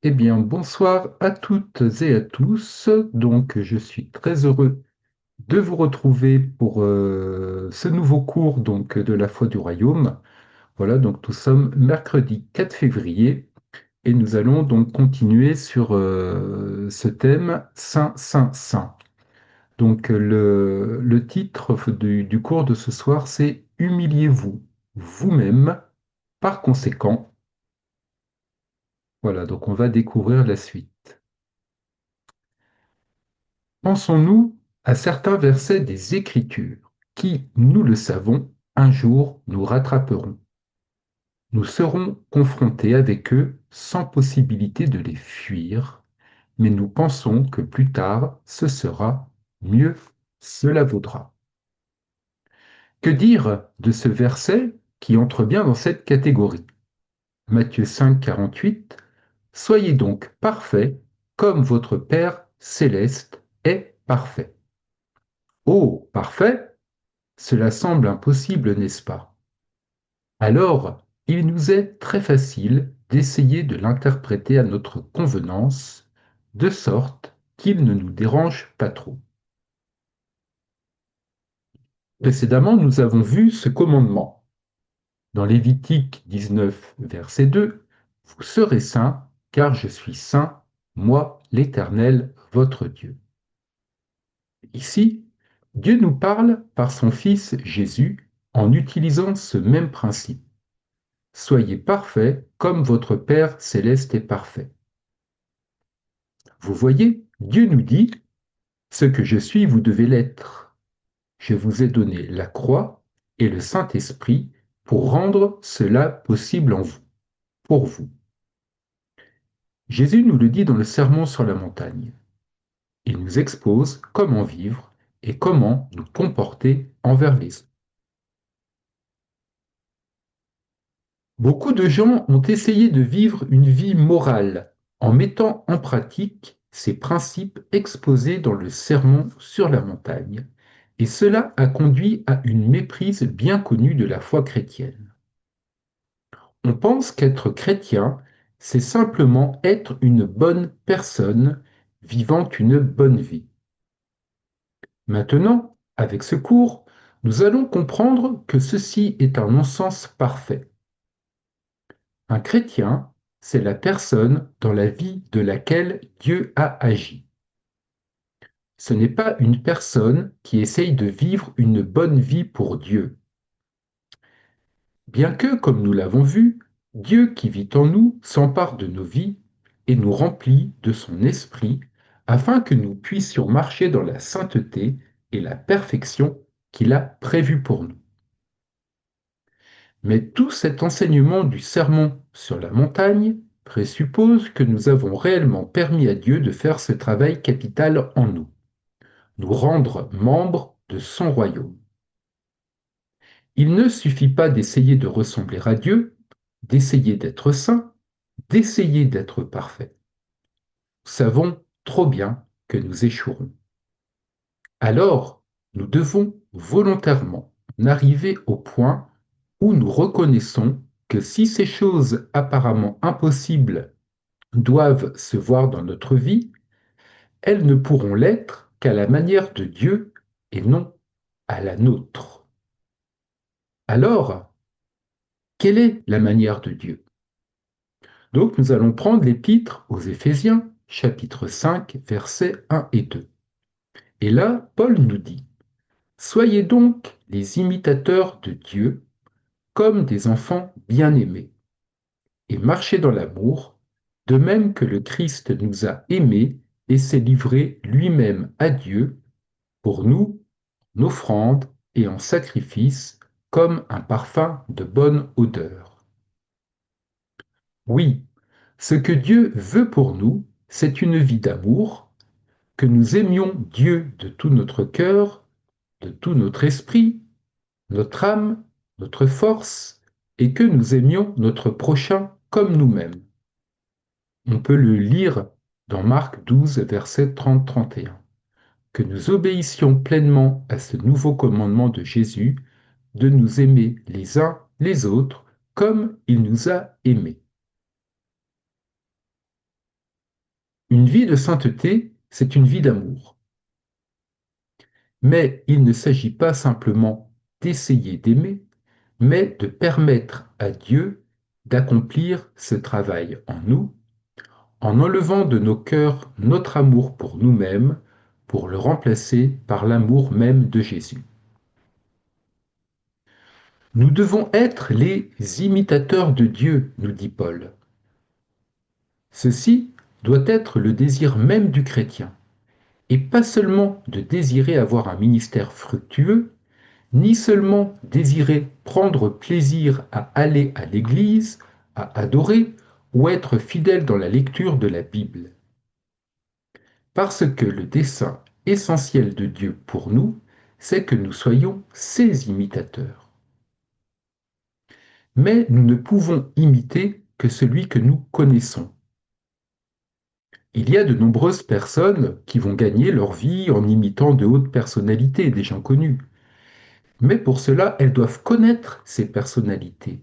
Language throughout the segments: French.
Eh bien, bonsoir à toutes et à tous. Donc, je suis très heureux de vous retrouver pour ce nouveau cours de la foi du royaume. Voilà, donc nous sommes mercredi 4 février et nous allons donc continuer sur ce thème Saint, Saint, Saint. Donc, le titre du cours de ce soir, c'est Humiliez-vous vous-même. Par conséquent, voilà, donc on va découvrir la suite. Pensons-nous à certains versets des Écritures qui, nous le savons, un jour nous rattraperont. Nous serons confrontés avec eux sans possibilité de les fuir, mais nous pensons que plus tard ce sera mieux, cela vaudra. Que dire de ce verset qui entre bien dans cette catégorie? Matthieu 5, 48. Soyez donc parfaits comme votre Père céleste est parfait. Oh, parfait! Cela semble impossible, n'est-ce pas? Alors, il nous est très facile d'essayer de l'interpréter à notre convenance, de sorte qu'il ne nous dérange pas trop. Précédemment, nous avons vu ce commandement. Dans Lévitique 19, verset 2, vous serez saints, car je suis saint, moi l'Éternel, votre Dieu. Ici, Dieu nous parle par son Fils Jésus en utilisant ce même principe. Soyez parfaits comme votre Père céleste est parfait. Vous voyez, Dieu nous dit, ce que je suis, vous devez l'être. Je vous ai donné la croix et le Saint-Esprit pour rendre cela possible en vous, pour vous. Jésus nous le dit dans le Sermon sur la montagne. Il nous expose comment vivre et comment nous comporter envers les autres. Beaucoup de gens ont essayé de vivre une vie morale en mettant en pratique ces principes exposés dans le Sermon sur la montagne, et cela a conduit à une méprise bien connue de la foi chrétienne. On pense qu'être chrétien, c'est simplement être une bonne personne vivant une bonne vie. Maintenant, avec ce cours, nous allons comprendre que ceci est un non-sens parfait. Un chrétien, c'est la personne dans la vie de laquelle Dieu a agi. Ce n'est pas une personne qui essaye de vivre une bonne vie pour Dieu. Bien que, comme nous l'avons vu, Dieu qui vit en nous s'empare de nos vies et nous remplit de son esprit afin que nous puissions marcher dans la sainteté et la perfection qu'il a prévue pour nous. Mais tout cet enseignement du sermon sur la montagne présuppose que nous avons réellement permis à Dieu de faire ce travail capital en nous, nous rendre membres de son royaume. Il ne suffit pas d'essayer de ressembler à Dieu, d'essayer d'être saint, d'essayer d'être parfait. Nous savons trop bien que nous échouerons. Alors, nous devons volontairement en arriver au point où nous reconnaissons que si ces choses apparemment impossibles doivent se voir dans notre vie, elles ne pourront l'être qu'à la manière de Dieu et non à la nôtre. Alors, quelle est la manière de Dieu? Donc nous allons prendre l'épître aux Éphésiens, chapitre 5, versets 1 et 2. Et là, Paul nous dit, soyez donc les imitateurs de Dieu comme des enfants bien-aimés, et marchez dans l'amour, de même que le Christ nous a aimés et s'est livré lui-même à Dieu pour nous, en offrande et en sacrifice, comme un parfum de bonne odeur. Oui, ce que Dieu veut pour nous, c'est une vie d'amour, que nous aimions Dieu de tout notre cœur, de tout notre esprit, notre âme, notre force, et que nous aimions notre prochain comme nous-mêmes. On peut le lire dans Marc 12, versets 30-31. Que nous obéissions pleinement à ce nouveau commandement de Jésus de nous aimer les uns les autres comme il nous a aimés. Une vie de sainteté, c'est une vie d'amour. Mais il ne s'agit pas simplement d'essayer d'aimer, mais de permettre à Dieu d'accomplir ce travail en nous, en enlevant de nos cœurs notre amour pour nous-mêmes, pour le remplacer par l'amour même de Jésus. Nous devons être les imitateurs de Dieu, nous dit Paul. Ceci doit être le désir même du chrétien, et pas seulement de désirer avoir un ministère fructueux, ni seulement désirer prendre plaisir à aller à l'église, à adorer ou être fidèle dans la lecture de la Bible. Parce que le dessein essentiel de Dieu pour nous, c'est que nous soyons ses imitateurs. Mais nous ne pouvons imiter que celui que nous connaissons. Il y a de nombreuses personnes qui vont gagner leur vie en imitant de hautes personnalités, des gens connus. Mais pour cela, elles doivent connaître ces personnalités,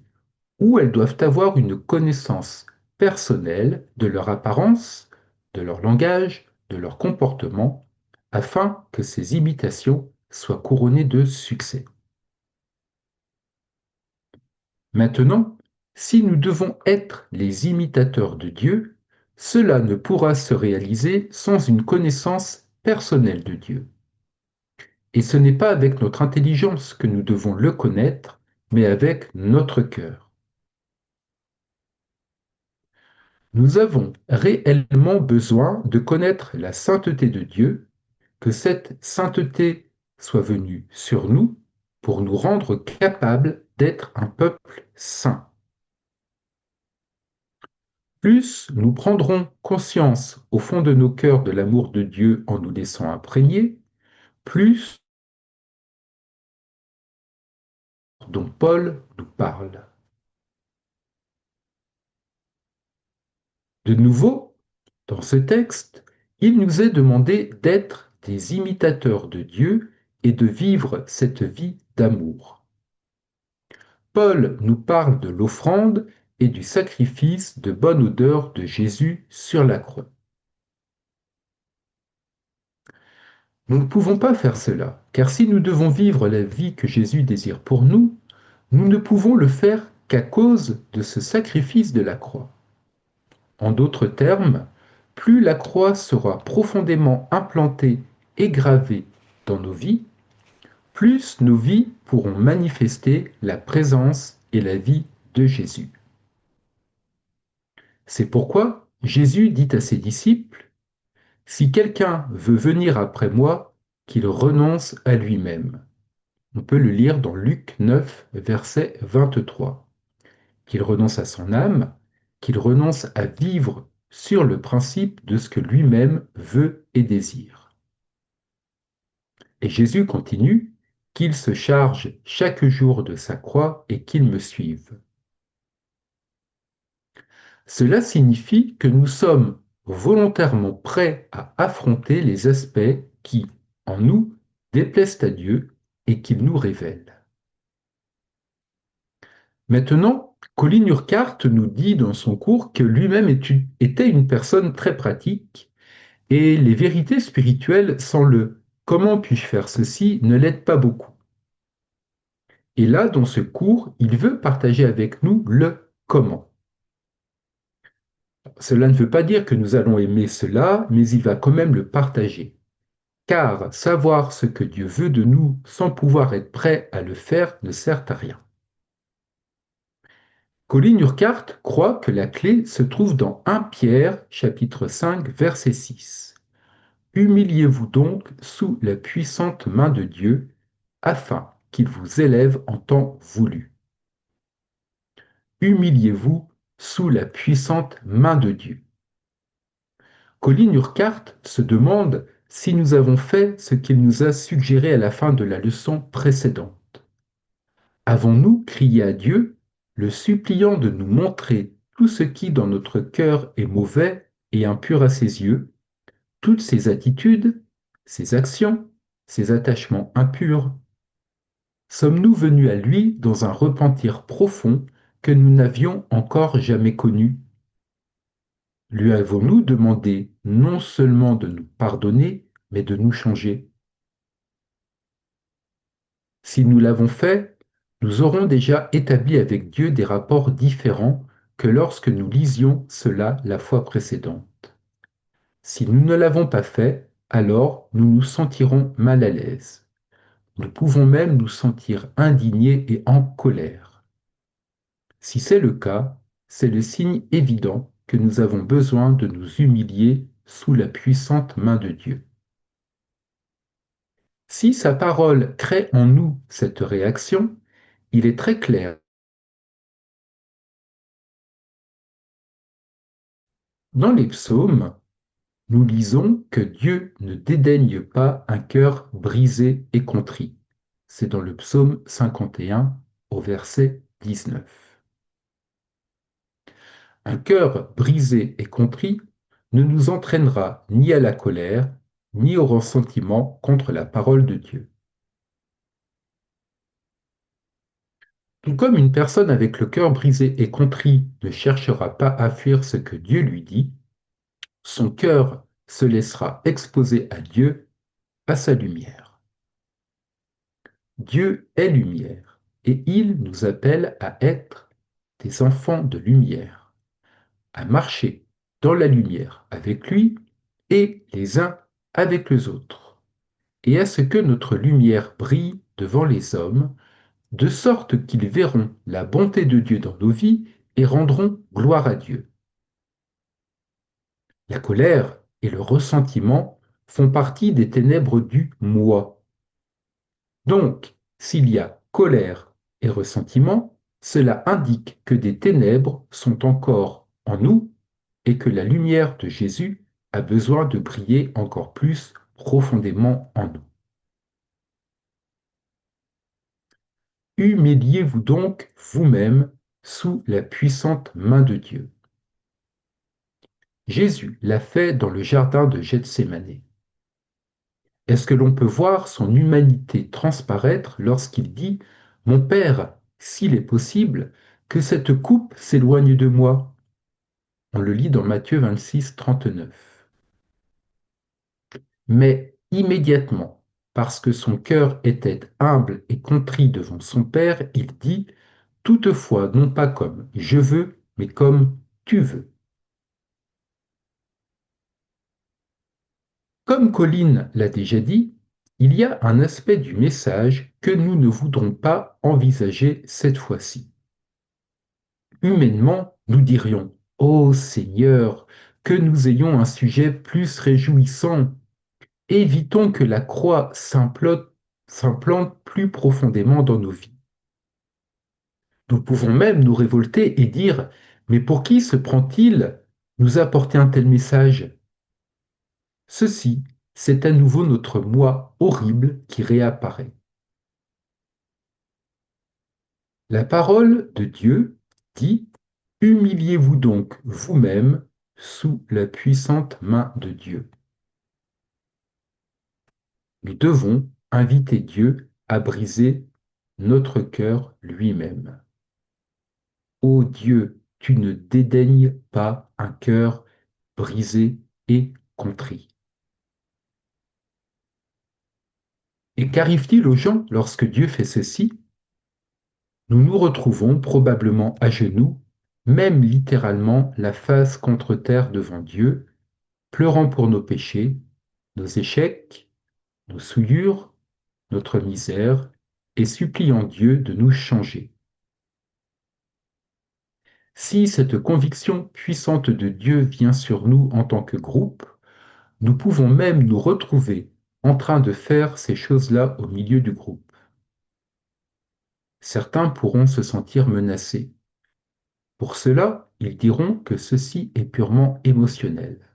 ou elles doivent avoir une connaissance personnelle de leur apparence, de leur langage, de leur comportement, afin que ces imitations soient couronnées de succès. Maintenant, si nous devons être les imitateurs de Dieu, cela ne pourra se réaliser sans une connaissance personnelle de Dieu. Et ce n'est pas avec notre intelligence que nous devons le connaître, mais avec notre cœur. Nous avons réellement besoin de connaître la sainteté de Dieu, que cette sainteté soit venue sur nous pour nous rendre capables d'être un peuple saint. Plus nous prendrons conscience au fond de nos cœurs de l'amour de Dieu en nous laissant imprégner, plus dont Paul nous parle. De nouveau, dans ce texte, il nous est demandé d'être des imitateurs de Dieu et de vivre cette vie d'amour. Paul nous parle de l'offrande et du sacrifice de bonne odeur de Jésus sur la croix. Nous ne pouvons pas faire cela, car si nous devons vivre la vie que Jésus désire pour nous, nous ne pouvons le faire qu'à cause de ce sacrifice de la croix. En d'autres termes, plus la croix sera profondément implantée et gravée dans nos vies, plus nos vies pourront manifester la présence et la vie de Jésus. C'est pourquoi Jésus dit à ses disciples, « Si quelqu'un veut venir après moi, qu'il renonce à lui-même. » On peut le lire dans Luc 9, verset 23. Qu'il renonce à son âme, qu'il renonce à vivre sur le principe de ce que lui-même veut et désire. Et Jésus continue, qu'il se charge chaque jour de sa croix et qu'il me suive. Cela signifie que nous sommes volontairement prêts à affronter les aspects qui, en nous, déplaisent à Dieu et qu'il nous révèle. Maintenant, Colin Urquhart nous dit dans son cours que lui-même était une personne très pratique et les vérités spirituelles sans le «comment puis-je faire ceci» ne l'aident pas beaucoup. Et là, dans ce cours, il veut partager avec nous le «comment». Cela ne veut pas dire que nous allons aimer cela, mais il va quand même le partager. Car savoir ce que Dieu veut de nous sans pouvoir être prêt à le faire ne sert à rien. Colin Urquhart croit que la clé se trouve dans 1 Pierre, chapitre 5, verset 6. Humiliez-vous donc sous la puissante main de Dieu, afin qu'il vous élève en temps voulu. Humiliez-vous sous la puissante main de Dieu. Colin Urquhart se demande si nous avons fait ce qu'il nous a suggéré à la fin de la leçon précédente. Avons-nous crié à Dieu, le suppliant de nous montrer tout ce qui dans notre cœur est mauvais et impur à ses yeux, toutes ses attitudes, ses actions, ses attachements impurs? Sommes-nous venus à lui dans un repentir profond que nous n'avions encore jamais connu? Lui avons-nous demandé non seulement de nous pardonner, mais de nous changer? Si nous l'avons fait, nous aurons déjà établi avec Dieu des rapports différents que lorsque nous lisions cela la fois précédente. Si nous ne l'avons pas fait, alors nous nous sentirons mal à l'aise. Nous pouvons même nous sentir indignés et en colère. Si c'est le cas, c'est le signe évident que nous avons besoin de nous humilier sous la puissante main de Dieu. Si sa parole crée en nous cette réaction, il est très clair. Dans les psaumes, nous lisons que Dieu ne dédaigne pas un cœur brisé et contrit. C'est dans le psaume 51 au verset 19. Un cœur brisé et contrit ne nous entraînera ni à la colère, ni au ressentiment contre la parole de Dieu. Tout comme une personne avec le cœur brisé et contrit ne cherchera pas à fuir ce que Dieu lui dit, son cœur se laissera exposer à Dieu, à sa lumière. Dieu est lumière et il nous appelle à être des enfants de lumière, à marcher dans la lumière avec lui et les uns avec les autres, et à ce que notre lumière brille devant les hommes, de sorte qu'ils verront la bonté de Dieu dans nos vies et rendront gloire à Dieu. La colère et le ressentiment font partie des ténèbres du moi. Donc, s'il y a colère et ressentiment, cela indique que des ténèbres sont encore en nous et que la lumière de Jésus a besoin de briller encore plus profondément en nous. Humiliez-vous donc vous-même sous la puissante main de Dieu. Jésus l'a fait dans le jardin de Gethsémanée. Est-ce que l'on peut voir son humanité transparaître lorsqu'il dit ⁇ Mon Père, s'il est possible, que cette coupe s'éloigne de moi ?⁇ On le lit dans Matthieu 26, 39. Mais immédiatement, parce que son cœur était humble et contrit devant son Père, il dit ⁇ Toutefois, non pas comme je veux, mais comme tu veux. Comme Colline l'a déjà dit, il y a un aspect du message que nous ne voudrons pas envisager cette fois-ci. Humainement, nous dirions : Ô Seigneur, que nous ayons un sujet plus réjouissant. Évitons que la croix s'implante plus profondément dans nos vies. Nous pouvons même nous révolter et dire : Mais pour qui se prend-il nous apporter un tel message ? Ceci, c'est à nouveau notre moi horrible qui réapparaît. La parole de Dieu dit : Humiliez-vous donc vous-même sous la puissante main de Dieu. Nous devons inviter Dieu à briser notre cœur lui-même. Ô Dieu, tu ne dédaignes pas un cœur brisé et contrit. Et qu'arrive-t-il aux gens lorsque Dieu fait ceci ? Nous nous retrouvons probablement à genoux, même littéralement la face contre terre devant Dieu, pleurant pour nos péchés, nos échecs, nos souillures, notre misère, et suppliant Dieu de nous changer. Si cette conviction puissante de Dieu vient sur nous en tant que groupe, nous pouvons même nous retrouver en train de faire ces choses-là au milieu du groupe. Certains pourront se sentir menacés. Pour cela, ils diront que ceci est purement émotionnel.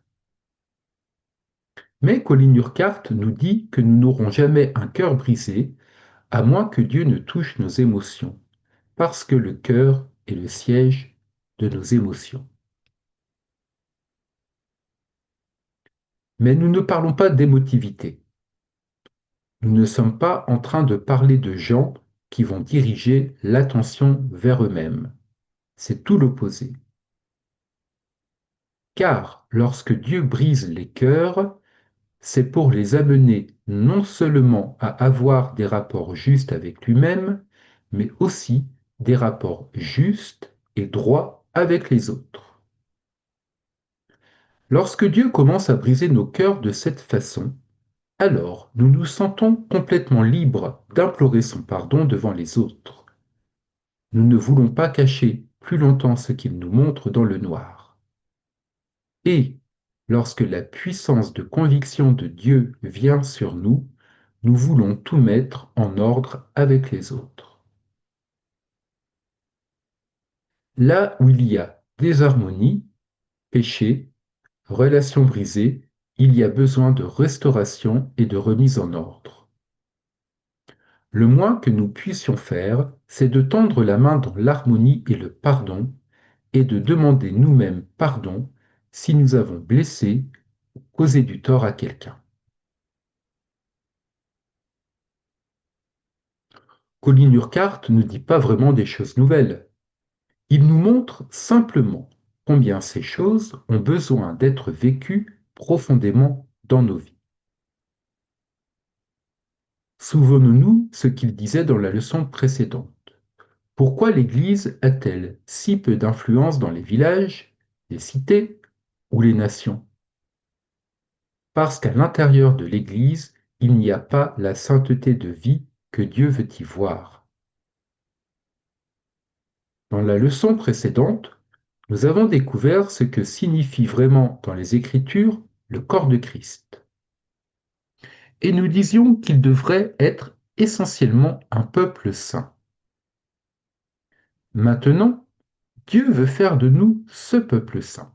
Mais Colin Urquhart nous dit que nous n'aurons jamais un cœur brisé, à moins que Dieu ne touche nos émotions, parce que le cœur est le siège de nos émotions. Mais nous ne parlons pas d'émotivité. Nous ne sommes pas en train de parler de gens qui vont diriger l'attention vers eux-mêmes. C'est tout l'opposé. Car lorsque Dieu brise les cœurs, c'est pour les amener non seulement à avoir des rapports justes avec lui-même, mais aussi des rapports justes et droits avec les autres. Lorsque Dieu commence à briser nos cœurs de cette façon, alors nous nous sentons complètement libres d'implorer son pardon devant les autres. Nous ne voulons pas cacher plus longtemps ce qu'il nous montre dans le noir. Et lorsque la puissance de conviction de Dieu vient sur nous, nous voulons tout mettre en ordre avec les autres. Là où il y a désharmonie, péché, relations brisées, il y a besoin de restauration et de remise en ordre. Le moins que nous puissions faire, c'est de tendre la main dans l'harmonie et le pardon, et de demander nous-mêmes pardon si nous avons blessé ou causé du tort à quelqu'un. Colin Urquhart ne dit pas vraiment des choses nouvelles. Il nous montre simplement combien ces choses ont besoin d'être vécues profondément dans nos vies. Souvenons-nous ce qu'il disait dans la leçon précédente. Pourquoi l'Église a-t-elle si peu d'influence dans les villages, les cités ou les nations? Parce qu'à l'intérieur de l'Église, il n'y a pas la sainteté de vie que Dieu veut y voir. Dans la leçon précédente, nous avons découvert ce que signifie vraiment dans les Écritures le corps de Christ. Et nous disions qu'il devrait être essentiellement un peuple saint. Maintenant, Dieu veut faire de nous ce peuple saint.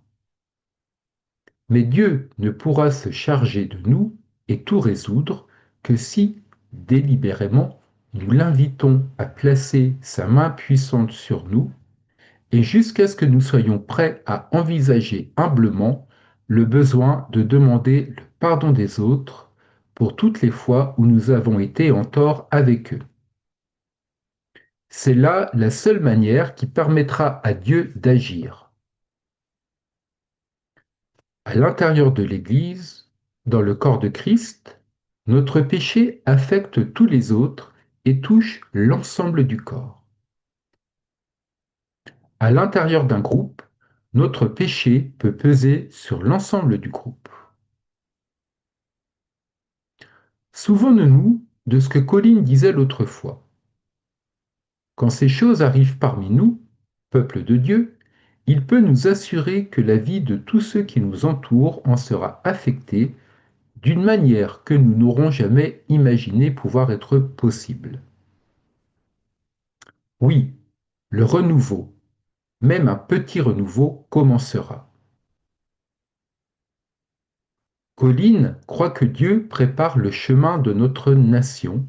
Mais Dieu ne pourra se charger de nous et tout résoudre que si, délibérément, nous l'invitons à placer sa main puissante sur nous et jusqu'à ce que nous soyons prêts à envisager humblement le besoin de demander le pardon des autres pour toutes les fois où nous avons été en tort avec eux. C'est là la seule manière qui permettra à Dieu d'agir. À l'intérieur de l'Église, dans le corps de Christ, notre péché affecte tous les autres et touche l'ensemble du corps. À l'intérieur d'un groupe, notre péché peut peser sur l'ensemble du groupe. Souvenons-nous de ce que Colin disait l'autre fois. Quand ces choses arrivent parmi nous, peuple de Dieu, il peut nous assurer que la vie de tous ceux qui nous entourent en sera affectée d'une manière que nous n'aurons jamais imaginé pouvoir être possible. Oui, le renouveau, même un petit renouveau, commencera. Colline croit que Dieu prépare le chemin de notre nation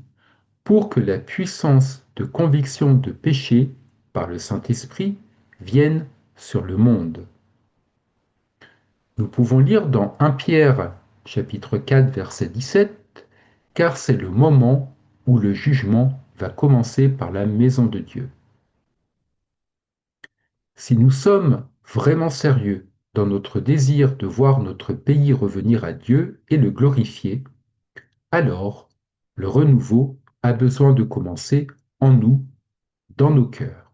pour que la puissance de conviction de péché par le Saint-Esprit vienne sur le monde. Nous pouvons lire dans 1 Pierre chapitre 4 verset 17, car c'est le moment où le jugement va commencer par la maison de Dieu. Si nous sommes vraiment sérieux dans notre désir de voir notre pays revenir à Dieu et le glorifier, alors le renouveau a besoin de commencer en nous, dans nos cœurs.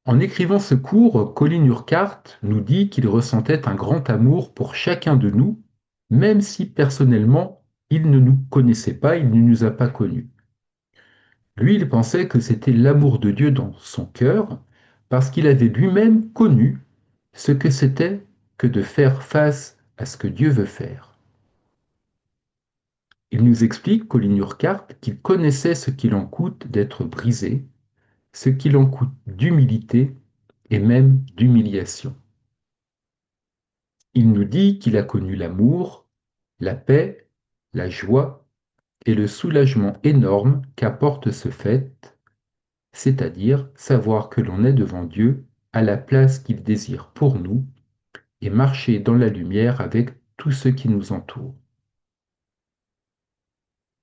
En écrivant ce cours, Colin Urquhart nous dit qu'il ressentait un grand amour pour chacun de nous, même si personnellement il ne nous connaissait pas, il ne nous a pas connus. Lui, il pensait que c'était l'amour de Dieu dans son cœur, parce qu'il avait lui-même connu ce que c'était que de faire face à ce que Dieu veut faire. Il nous explique, Colin Urquhart, qu'il connaissait ce qu'il en coûte d'être brisé, ce qu'il en coûte d'humilité et même d'humiliation. Il nous dit qu'il a connu l'amour, la paix, la joie et le soulagement énorme qu'apporte ce fait, c'est-à-dire savoir que l'on est devant Dieu à la place qu'il désire pour nous et marcher dans la lumière avec tous ceux qui nous entourent.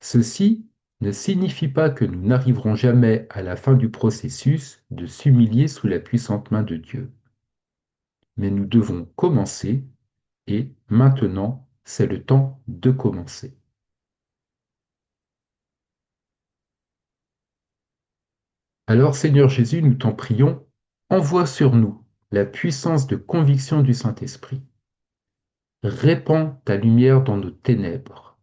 Ceci ne signifie pas que nous n'arriverons jamais à la fin du processus de s'humilier sous la puissante main de Dieu. Mais nous devons commencer et maintenant, c'est le temps de commencer. Alors Seigneur Jésus, nous t'en prions, envoie sur nous la puissance de conviction du Saint-Esprit. Répands ta lumière dans nos ténèbres.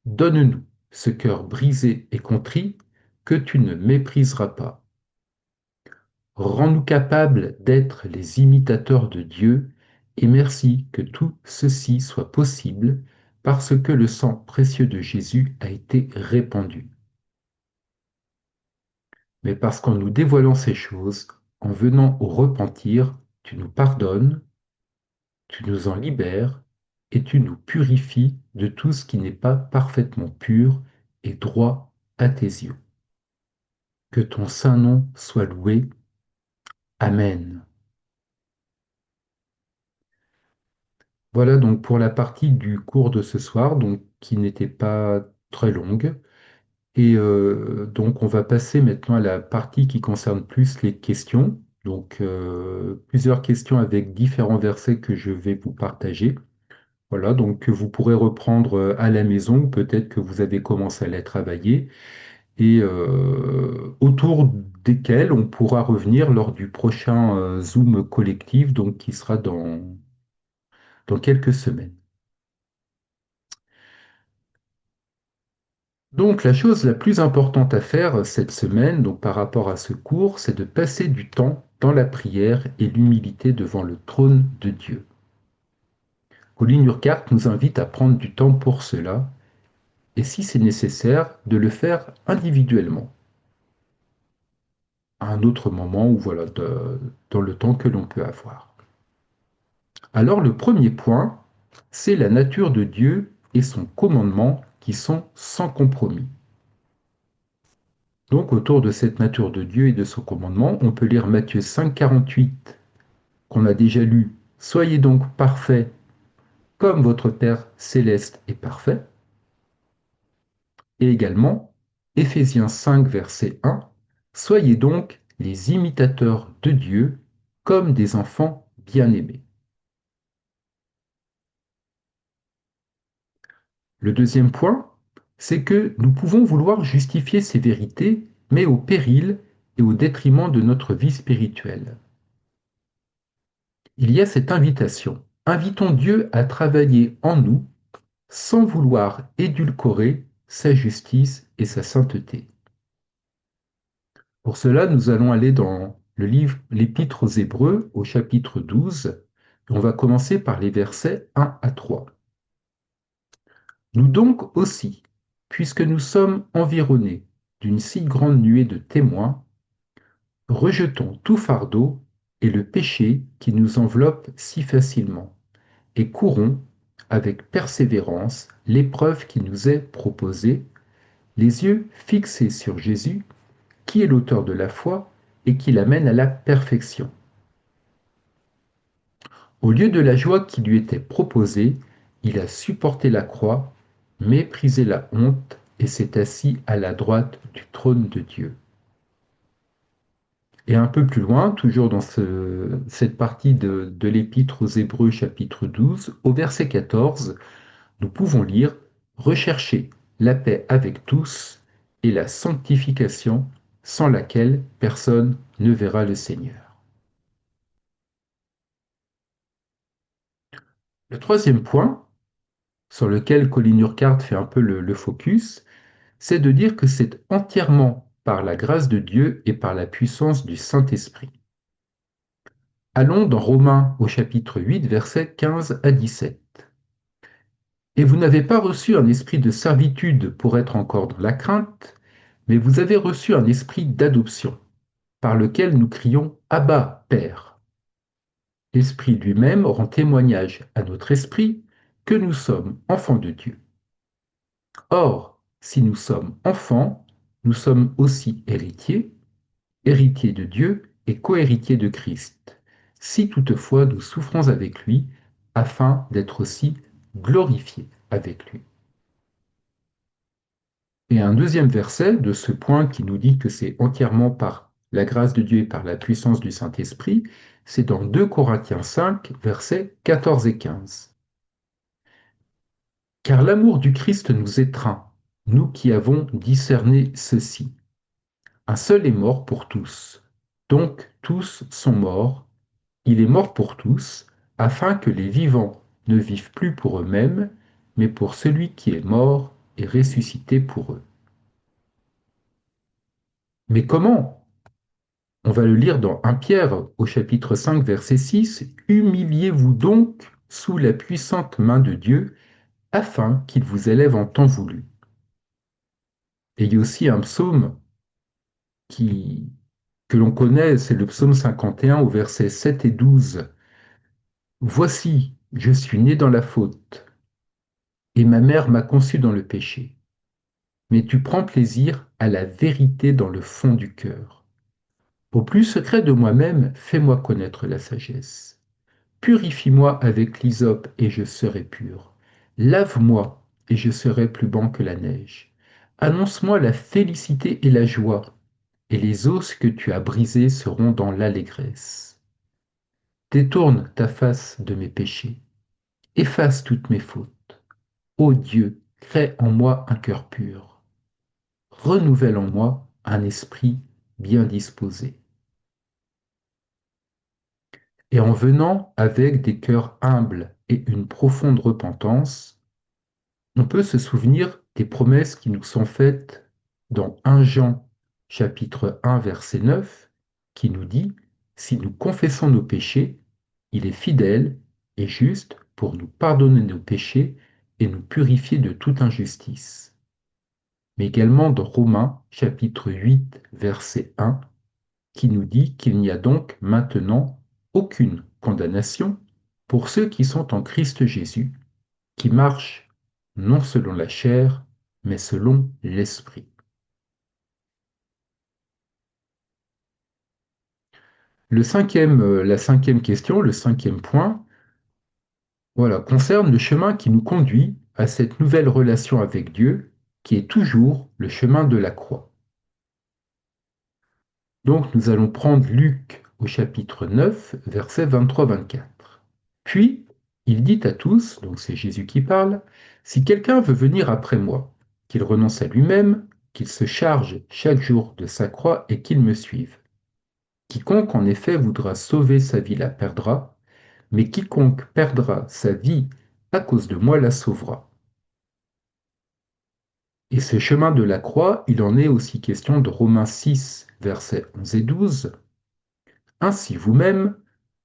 Donne-nous ce cœur brisé et contrit que tu ne mépriseras pas. Rends-nous capables d'être les imitateurs de Dieu et merci que tout ceci soit possible parce que le sang précieux de Jésus a été répandu. Mais parce qu'en nous dévoilant ces choses, en venant au repentir, tu nous pardonnes, tu nous en libères et tu nous purifies de tout ce qui n'est pas parfaitement pur et droit à tes yeux. Que ton saint nom soit loué. Amen. Voilà donc pour la partie du cours de ce soir, donc qui n'était pas très longue. Et donc on va passer maintenant à la partie qui concerne plus les questions. Donc plusieurs questions avec différents versets que je vais vous partager. Voilà, donc que vous pourrez reprendre à la maison, ou peut-être que vous avez commencé à les travailler, et autour desquels on pourra revenir lors du prochain Zoom collectif, donc qui sera dans quelques semaines. Donc la chose la plus importante à faire cette semaine, donc par rapport à ce cours, c'est de passer du temps dans la prière et l'humilité devant le trône de Dieu. Colin Urquhart nous invite à prendre du temps pour cela, et si c'est nécessaire, de le faire individuellement, à un autre moment ou voilà, dans le temps que l'on peut avoir. Alors le premier point, c'est la nature de Dieu et son commandement qui sont sans compromis. Donc autour de cette nature de Dieu et de son commandement, on peut lire Matthieu 5, 48, qu'on a déjà lu. Soyez donc parfaits comme votre Père céleste est parfait. Et également Éphésiens 5, verset 1, soyez donc les imitateurs de Dieu comme des enfants bien-aimés. Le deuxième point, c'est que nous pouvons vouloir justifier ces vérités, mais au péril et au détriment de notre vie spirituelle. Il y a cette invitation. Invitons Dieu à travailler en nous sans vouloir édulcorer sa justice et sa sainteté. Pour cela, nous allons aller dans le livre l'Épître aux Hébreux au chapitre 12. On va commencer par les versets 1 à 3. Nous donc aussi, puisque nous sommes environnés d'une si grande nuée de témoins, rejetons tout fardeau et le péché qui nous enveloppe si facilement, et courons avec persévérance l'épreuve qui nous est proposée, les yeux fixés sur Jésus, qui est l'auteur de la foi et qui l'amène à la perfection. Au lieu de la joie qui lui était proposée, il a supporté la croix, méprisé la honte et s'est assis à la droite du trône de Dieu. Et un peu plus loin, toujours dans cette partie de l'Épître aux Hébreux chapitre 12, au verset 14, nous pouvons lire « Recherchez la paix avec tous et la sanctification sans laquelle personne ne verra le Seigneur. » Le troisième point, sur lequel Colin Urquhart fait un peu le focus, c'est de dire que c'est entièrement par la grâce de Dieu et par la puissance du Saint-Esprit. Allons dans Romains au chapitre 8, versets 15 à 17. Et vous n'avez pas reçu un esprit de servitude pour être encore dans la crainte, mais vous avez reçu un esprit d'adoption, par lequel nous crions Abba, Père. L'Esprit lui-même rend témoignage à notre esprit que nous sommes enfants de Dieu. Or, si nous sommes enfants, nous sommes aussi héritiers, héritiers de Dieu et cohéritiers de Christ, si toutefois nous souffrons avec lui, afin d'être aussi glorifiés avec lui. Et un deuxième verset de ce point qui nous dit que c'est entièrement par la grâce de Dieu et par la puissance du Saint-Esprit, c'est dans 2 Corinthiens 5, versets 14 et 15. Car l'amour du Christ nous étreint, nous qui avons discerné ceci. Un seul est mort pour tous, donc tous sont morts. Il est mort pour tous, afin que les vivants ne vivent plus pour eux-mêmes, mais pour celui qui est mort et ressuscité pour eux. Mais comment? On va le lire dans 1 Pierre au chapitre 5, verset 6. Humiliez-vous donc sous la puissante main de Dieu, afin qu'il vous élève en temps voulu. Et il y a aussi un psaume qui, que l'on connaît, c'est le psaume 51 au verset 7 et 12. Voici, je suis né dans la faute, et ma mère m'a conçu dans le péché. Mais tu prends plaisir à la vérité dans le fond du cœur. Au plus secret de moi-même, fais-moi connaître la sagesse. Purifie-moi avec l'hysope et je serai pur. Lave-moi et je serai plus blanc que la neige. Annonce-moi la félicité et la joie, et les os que tu as brisés seront dans l'allégresse. Détourne ta face de mes péchés, efface toutes mes fautes. Ô Dieu, crée en moi un cœur pur. Renouvelle en moi un esprit bien disposé. Et en venant avec des cœurs humbles et une profonde repentance, on peut se souvenir des promesses qui nous sont faites dans 1 Jean chapitre 1 verset 9 qui nous dit, si nous confessons nos péchés, il est fidèle et juste pour nous pardonner nos péchés et nous purifier de toute injustice. Mais également dans Romains chapitre 8 verset 1 qui nous dit qu'il n'y a donc maintenant aucune condamnation pour ceux qui sont en Christ Jésus, qui marchent non selon la chair, mais selon l'Esprit. La cinquième question, le cinquième point, voilà, concerne le chemin qui nous conduit à cette nouvelle relation avec Dieu, qui est toujours le chemin de la croix. Donc nous allons prendre Luc au chapitre 9, versets 23-24. Puis, il dit à tous, donc c'est Jésus qui parle, si quelqu'un veut venir après moi, qu'il renonce à lui-même, qu'il se charge chaque jour de sa croix et qu'il me suive. Quiconque en effet voudra sauver sa vie la perdra, mais quiconque perdra sa vie à cause de moi la sauvera. Et ce chemin de la croix, il en est aussi question de Romains 6, versets 11 et 12. Ainsi vous-même,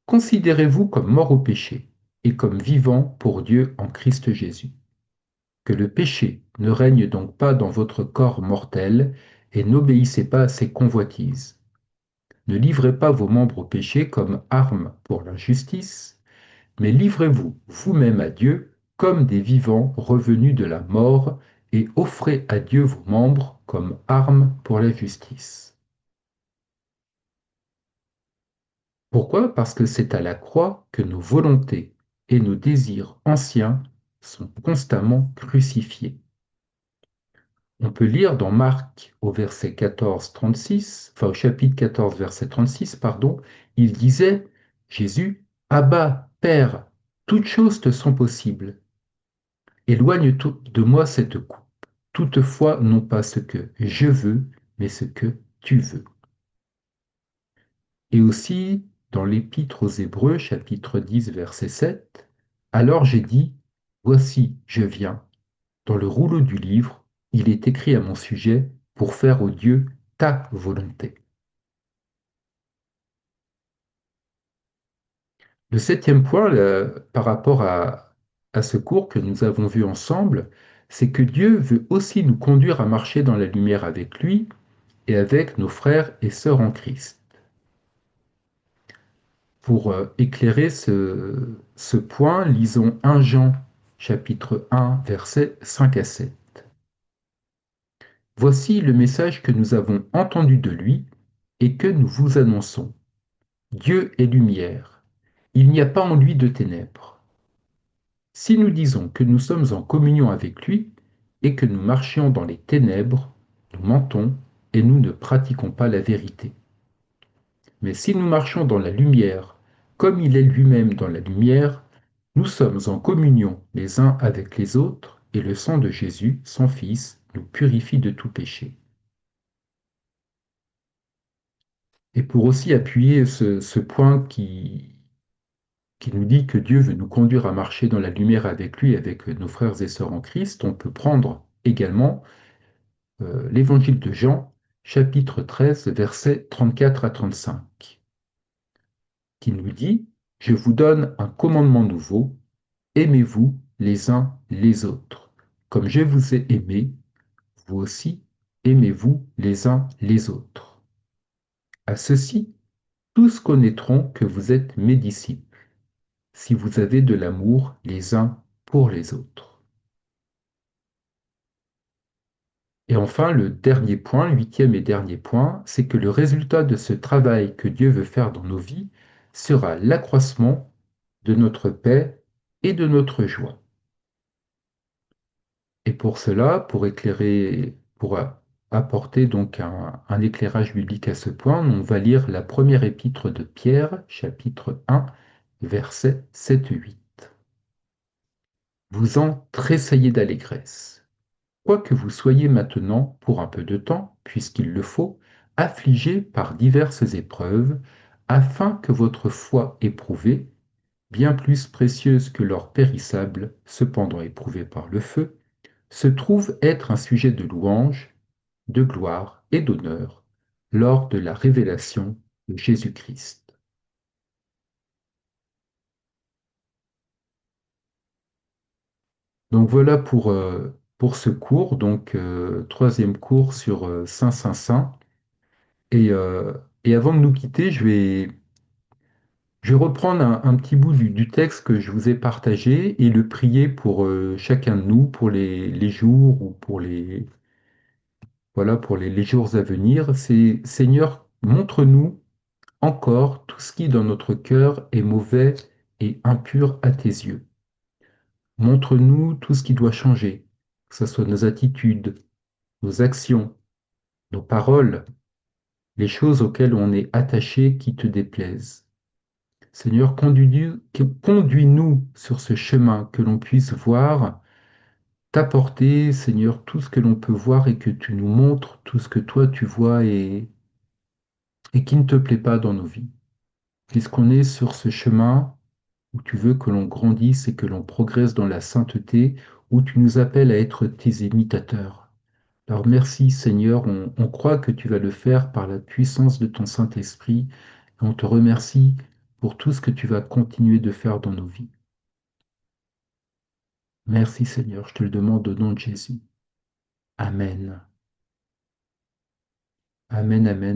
considérez-vous comme mort au péché et comme vivant pour Dieu en Christ Jésus. Que le péché ne règne donc pas dans votre corps mortel et n'obéissez pas à ses convoitises. Ne livrez pas vos membres au péché comme armes pour l'injustice, mais livrez-vous vous-même à Dieu comme des vivants revenus de la mort et offrez à Dieu vos membres comme armes pour la justice. Pourquoi? Parce que c'est à la croix que nos volontés et nos désirs anciens sont constamment crucifiés. On peut lire dans Marc au verset 14, 36, enfin au chapitre 14, verset 36, pardon, il disait, Jésus, Abba, Père, toutes choses te sont possibles. Éloigne de moi cette coupe. Toutefois, non pas ce que je veux, mais ce que tu veux. Et aussi, dans l'Épître aux Hébreux, chapitre 10, verset 7, alors j'ai dit, voici, je viens. Dans le rouleau du livre, il est écrit à mon sujet pour faire au Dieu ta volonté. Le septième point, par rapport à ce cours que nous avons vu ensemble, c'est que Dieu veut aussi nous conduire à marcher dans la lumière avec lui et avec nos frères et sœurs en Christ. Pour éclairer ce point, lisons 1 Jean chapitre 1, versets 5 à 7. Voici le message que nous avons entendu de lui et que nous vous annonçons. Dieu est lumière. Il n'y a pas en lui de ténèbres. Si nous disons que nous sommes en communion avec lui et que nous marchions dans les ténèbres, nous mentons et nous ne pratiquons pas la vérité. Mais si nous marchons dans la lumière, comme il est lui-même dans la lumière, nous sommes en communion les uns avec les autres, et le sang de Jésus, son Fils, nous purifie de tout péché. Et pour aussi appuyer ce point qui nous dit que Dieu veut nous conduire à marcher dans la lumière avec lui, avec nos frères et sœurs en Christ, on peut prendre également l'évangile de Jean, chapitre 13, versets 34 à 35, qui nous dit, je vous donne un commandement nouveau, aimez-vous les uns les autres. Comme je vous ai aimé, vous aussi aimez-vous les uns les autres. À ceci, tous connaîtront que vous êtes mes disciples, si vous avez de l'amour les uns pour les autres. Et enfin, le dernier point, huitième et dernier point, c'est que le résultat de ce travail que Dieu veut faire dans nos vies sera l'accroissement de notre paix et de notre joie. Et pour cela, pour éclairer, apporter donc un éclairage biblique à ce point, on va lire la première épître de Pierre, chapitre 1, versets 7-8. Vous en tressaillez d'allégresse, quoique vous soyez maintenant, pour un peu de temps, puisqu'il le faut, affligés par diverses épreuves, afin que votre foi éprouvée, bien plus précieuse que l'or périssable, cependant éprouvée par le feu, se trouve être un sujet de louange, de gloire et d'honneur lors de la révélation de Jésus-Christ. Donc voilà pour ce cours, donc troisième cours sur Saint Saint. Et, euh, et avant de nous quitter, je vais reprendre un petit bout du texte que je vous ai partagé et le prier pour chacun de nous, pour les jours ou pour voilà, pour les jours à venir. C'est Seigneur, montre-nous encore tout ce qui dans notre cœur est mauvais et impur à tes yeux. Montre-nous tout ce qui doit changer, que ce soit nos attitudes, nos actions, nos paroles, les choses auxquelles on est attaché qui te déplaisent. Seigneur, conduis-nous sur ce chemin que l'on puisse voir, t'apporter, Seigneur, tout ce que l'on peut voir et que tu nous montres tout ce que toi tu vois et qui ne te plaît pas dans nos vies. Puisqu'on est sur ce chemin où tu veux que l'on grandisse et que l'on progresse dans la sainteté, où tu nous appelles à être tes imitateurs. Alors merci Seigneur, on croit que tu vas le faire par la puissance de ton Saint-Esprit, et on te remercie pour tout ce que tu vas continuer de faire dans nos vies. Merci Seigneur, je te le demande au nom de Jésus. Amen. Amen, amen.